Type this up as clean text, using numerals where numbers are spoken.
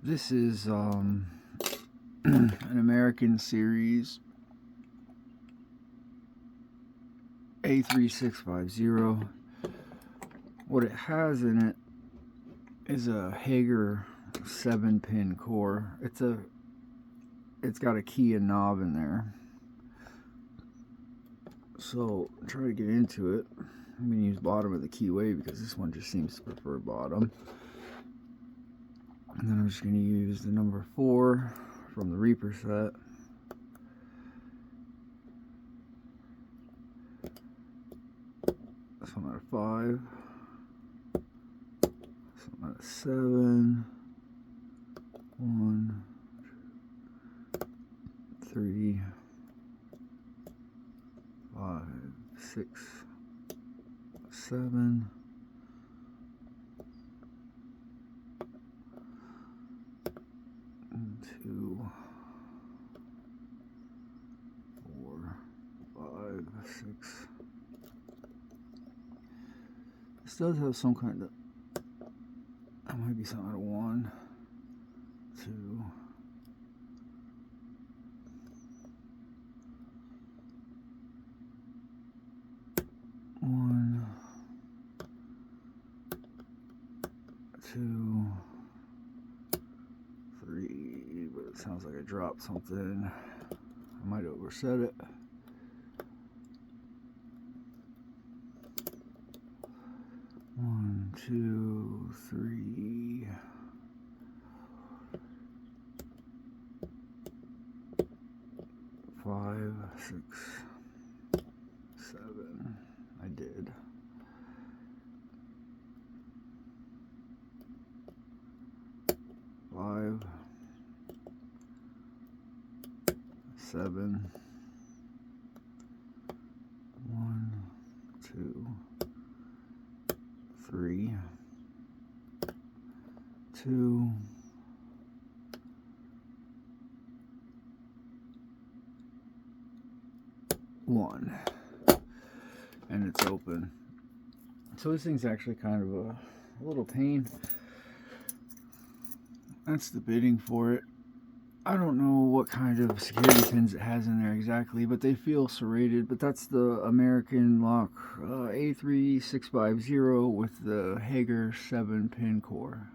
This is an American series a3650. What it has in it is a Hager 7-pin core. It's got a key and knob in there. So try to get into it. I'm going to use bottom of the keyway because this one just seems to prefer bottom. And then I'm just going to use the number 4 from the Reaper set. This one out of 5. This one out of 7. 1, 3, 5, 6, 7. 2, 4, 5, 6. This does have some kind of, that might be some out of 1, 2, 1, 2, 3, but it sounds like I dropped something. I might overset it. One, 2, 3, 5, 6, 7. I did. 5, 7. 1, 2, 3, 2, 1, and it's open. So this thing's actually kind of a little pain. That's the bitting for it. I don't know what kind of security pins it has in there exactly, but they feel serrated. But that's the American lock a3650 with the Hager 7-pin core.